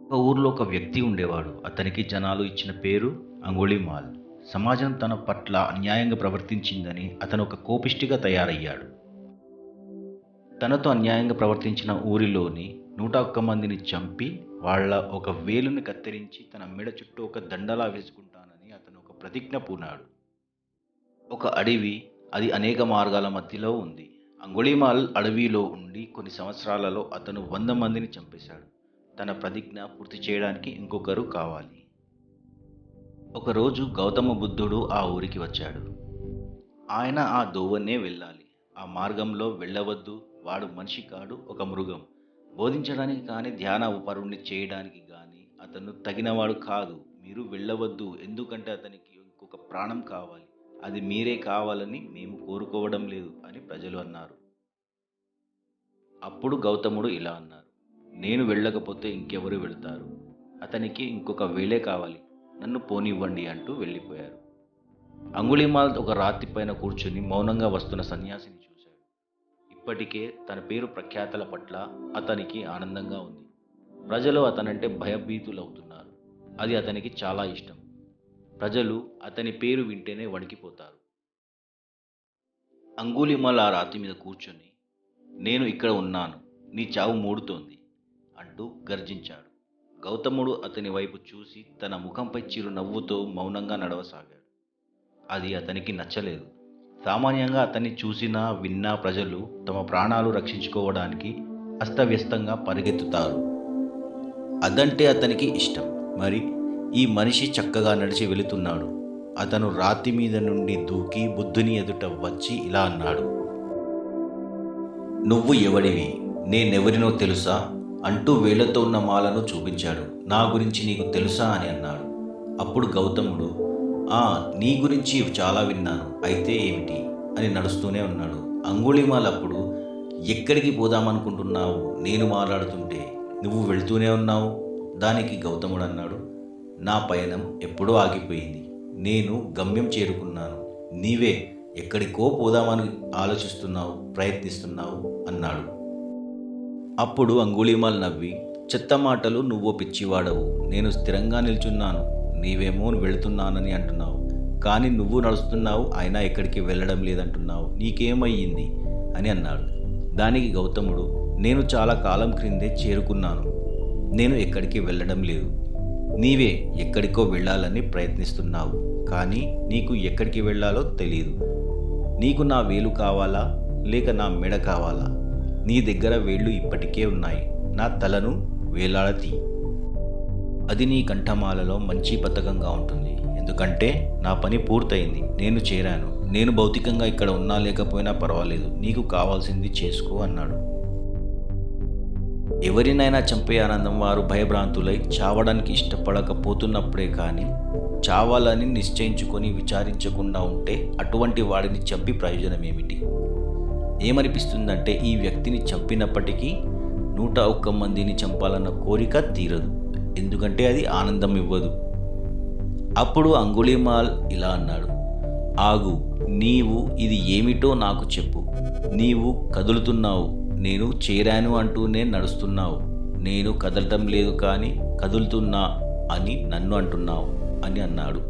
ఒక ఊర్లో ఒక వ్యక్తి ఉండేవాడు. అతనికి జనాలు ఇచ్చిన పేరు అంగుళీమాల్. సమాజం తన పట్ల అన్యాయంగా ప్రవర్తించిందని అతను ఒక కోపిష్టిగా తయారయ్యాడు. తనతో అన్యాయంగా ప్రవర్తించిన ఊరిలోని 101 మందిని చంపి వాళ్ళ ఒక వేలుని కత్తిరించి తన మెడ చుట్టూ ఒక దండలా వేసుకుంటానని అతను ఒక ప్రతిజ్ఞ పూనాడు. ఒక అడవి, అది అనేక మార్గాల మధ్యలో ఉంది. అంగుళీమాల్ అడవిలో ఉండి కొన్ని సంవత్సరాలలో అతను 100 మందిని చంపేశాడు. తన ప్రతిజ్ఞ పూర్తి చేయడానికి ఇంకొకరు కావాలి. ఒకరోజు గౌతమ బుద్ధుడు ఆ ఊరికి వచ్చాడు. ఆయన ఆ దోవనే వెళ్ళాలి. ఆ మార్గంలో వెళ్ళవద్దు. వాడు మనిషి కాడు, ఒక మృగం. బోధించడానికి కానీ ధ్యాన ఉపరుణ్ణి చేయడానికి కానీ అతను తగినవాడు కాదు. మీరు వెళ్ళవద్దు, ఎందుకంటే అతనికి ఇంకొక ప్రాణం కావాలి. అది మీరే కావాలని మేము కోరుకోవడం లేదు అని ప్రజలు అన్నారు. అప్పుడు గౌతముడు ఇలా అన్నారు: నేను వెళ్ళకపోతే ఇంకెవరు వెళ్తారు? అతనికి ఇంకొక వేలే కావాలి. నన్ను పోనివ్వండి అంటూ వెళ్ళిపోయారు. అంగుళీమాల్ ఒక రాతి పైన కూర్చుని మౌనంగా వస్తున్న సన్యాసిని చూశాడు. ఇప్పటికే తన పేరు ప్రఖ్యాతల పట్ల అతనికి ఆనందంగా ఉంది. ప్రజలు అతనంటే భయభీతులవుతున్నారు. అది అతనికి చాలా ఇష్టం. ప్రజలు అతని పేరు వింటేనే వణికిపోతారు. అంగుళీమాల్ ఆ రాతి మీద కూర్చొని, నేను ఇక్కడ ఉన్నాను, నీ చావు మూడుతోంది అంటూ గర్జించాడు. గౌతముడు అతని వైపు చూసి తన ముఖంపై చిరునవ్వుతో మౌనంగా నడవసాగాడు. అది అతనికి నచ్చలేదు. సామాన్యంగా అతన్ని చూసినా విన్నా ప్రజలు తమ ప్రాణాలు రక్షించుకోవడానికి అస్తవ్యస్తంగా పరిగెత్తుతారు. అదంటే అతనికి ఇష్టం. మరి ఈ మనిషి చక్కగా నడిచి వెళుతున్నాడు. అతను రాతి మీద నుండి దూకి బుద్ధుని ఎదుట వచ్చి ఇలా అన్నాడు: నువ్వు ఎవడివి? నేనెవరినో తెలుసా అంటూ వేళ్లతో ఉన్న మాలను చూపించాడు. నా గురించి నీకు తెలుసా అని అన్నాడు. అప్పుడు గౌతముడు, నీ గురించి చాలా విన్నాను, అయితే ఏమిటి అని నడుస్తూనే ఉన్నాడు. అంగుళీమాల్ అప్పుడు, ఎక్కడికి పోదామనుకుంటున్నావు? నేను మాట్లాడుతుంటే నువ్వు వెళ్తూనే ఉన్నావు. దానికి గౌతముడు అన్నాడు, నా పయనం ఎప్పుడో ఆగిపోయింది. నేను గమ్యం చేరుకున్నాను. నీవే ఎక్కడికో పోదామని ఆలోచిస్తున్నావు, ప్రయత్నిస్తున్నావు అన్నాడు. అప్పుడు అంగుళీమాల్ నవ్వి, చెత్త మాటలు, నువ్వో పిచ్చివాడవు. నేను స్థిరంగా నిల్చున్నాను, నీవేమో వెళుతున్నానని అంటున్నావు. కానీ నువ్వు నడుస్తున్నావు, అయినా ఎక్కడికి వెళ్ళడం లేదంటున్నావు. నీకేమయ్యింది అని అన్నాడు. దానికి గౌతముడు, నేను చాలా కాలం క్రిందే చేరుకున్నాను. నేను ఎక్కడికి వెళ్ళడం లేదు. నీవే ఎక్కడికో వెళ్ళాలని ప్రయత్నిస్తున్నావు, కానీ నీకు ఎక్కడికి వెళ్ళాలో తెలియదు. నీకు నా వేలు కావాలా, లేక నా మెడ కావాలా? నీ దగ్గర వేళ్ళు ఇప్పటికే ఉన్నాయి. నా తలను వేలాడతీ. అది నీ కంఠమాలలో మంచి పథకంగా ఉంటుంది. ఎందుకంటే నా పని పూర్తయింది. నేను చేరాను. నేను భౌతికంగా ఇక్కడ ఉన్నా లేకపోయినా పర్వాలేదు. నీకు కావాల్సింది చేసుకో అన్నాడు. ఎవరినైనా చంపే ఆనందం వారు భయభ్రాంతులై చావడానికి ఇష్టపడకపోతున్నప్పుడే కానీ, చావాలని నిశ్చయించుకొని విచారించకుండా ఉంటే అటువంటి వాడిని చంపి ప్రయోజనం ఏమిటి? ఏమనిపిస్తుందంటే, ఈ వ్యక్తిని చంపినప్పటికీ 101 మందిని చంపాలన్న కోరిక తీరదు. ఎందుకంటే అది ఆనందం ఇవ్వదు. అప్పుడు అంగుళీమాల్ ఇలా అన్నాడు: ఆగు, నీవు ఇది ఏమిటో నాకు చెప్పు. నీవు కదులుతున్నావు, నేను చేరాను అంటూనే నడుస్తున్నావు. నేను కదలటం లేదు కానీ కదులుతున్నా అని నన్ను అంటున్నావు అని అన్నాడు.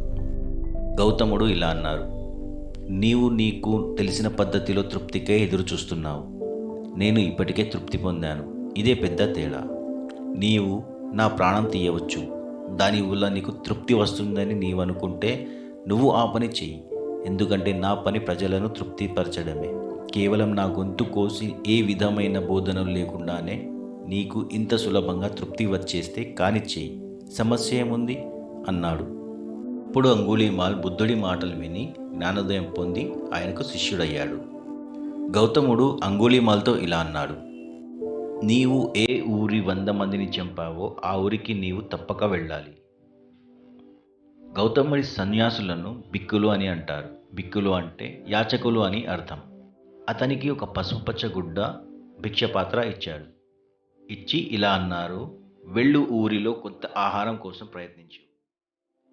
గౌతముడు ఇలా అన్నారు: నీవు నీకు తెలిసిన పద్ధతిలో తృప్తికై ఎదురు చూస్తున్నావు. నేను ఇప్పటికే తృప్తి పొందాను. ఇదే పెద్ద తేడా. నీవు నా ప్రాణం తీయవచ్చు. దానివల్ల నీకు తృప్తి వస్తుందని నీవు అనుకుంటే నువ్వు ఆ పని చెయ్యి. ఎందుకంటే నా పని ప్రజలను తృప్తిపరచడమే. కేవలం నా గొంతు కోసి ఏ విధమైన బోధనలు లేకుండానే నీకు ఇంత సులభంగా తృప్తి వచ్చేస్తే కానిచ్చేయి. సమస్య ఏముంది అన్నాడు. ఇప్పుడు అంగుళీమాల్ బుద్ధుడి మాటలు విని జ్ఞానోదయం పొంది ఆయనకు శిష్యుడయ్యాడు. గౌతముడు అంగుళీమాల్తో ఇలా అన్నాడు: నీవు ఏ ఊరి 100 మందిని చంపావో ఆ ఊరికి నీవు తప్పక వెళ్ళాలి. గౌతముడి సన్యాసులను బిక్కులు అని అంటారు. బిక్కులు అంటే యాచకులు అని అర్థం. అతనికి ఒక పసుపుపచ్చ గుడ్డ భిక్షపాత్ర ఇచ్చాడు. ఇచ్చి ఇలా అన్నారు: వెళ్ళు, ఊరిలో కొంత ఆహారం కోసం ప్రయత్నించు.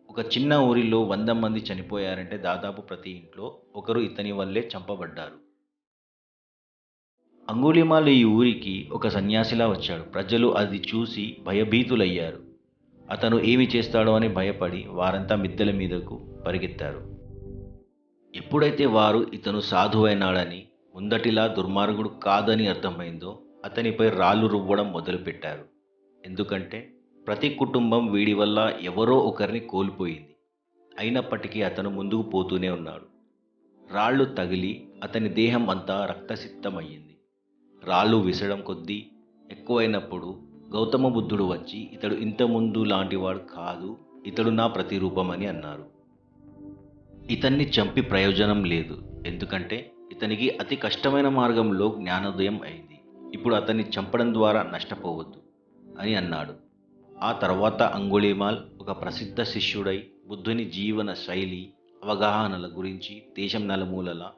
ఒక చిన్న ఊరిలో 100 మంది చనిపోయారంటే దాదాపు ప్రతి ఇంట్లో ఒకరు ఇతని వల్లే చంపబడ్డారు. అంగుళీమాల్ ఈ ఊరికి ఒక సన్యాసిలా వచ్చాడు. ప్రజలు అది చూసి భయభీతులయ్యారు. అతను ఏమి చేస్తాడో అని భయపడి వారంతా మిద్దెల మీదకు పరిగెత్తారు. ఎప్పుడైతే వారు ఇతను సాధువైనాడని, ముందటిలా దుర్మార్గుడు కాదని అర్థమైందో అతనిపై రాళ్ళు రువ్వడం మొదలుపెట్టారు. ఎందుకంటే ప్రతి కుటుంబం వీడి వల్ల ఎవరో ఒకరిని కోల్పోయింది. అయినప్పటికీ అతను ముందుకు పోతూనే ఉన్నాడు. రాళ్ళు తగిలి అతని దేహం అంతా రక్తసిక్తమయ్యింది. రాళ్ళు విసడం కొద్దీ ఎక్కువైనప్పుడు గౌతమ బుద్ధుడు వచ్చి ఇతడు ఇంతకుముందు లాంటివాడు కాదు, ఇతడు నా ప్రతిరూపం అని అన్నారు. ఇతన్ని చంపి ప్రయోజనం లేదు, ఎందుకంటే ఇతనికి అతి కష్టమైన మార్గంలో జ్ఞానోదయం అయింది. ఇప్పుడు అతన్ని చంపడం ద్వారా నష్టపోవద్దు అని అన్నాడు. ఆ తర్వాత అంగుళీమాల్ ఒక ప్రసిద్ధ శిష్యుడై బుద్ధుని జీవన శైలి, అవగాహనల గురించి దేశం నలుమూలలా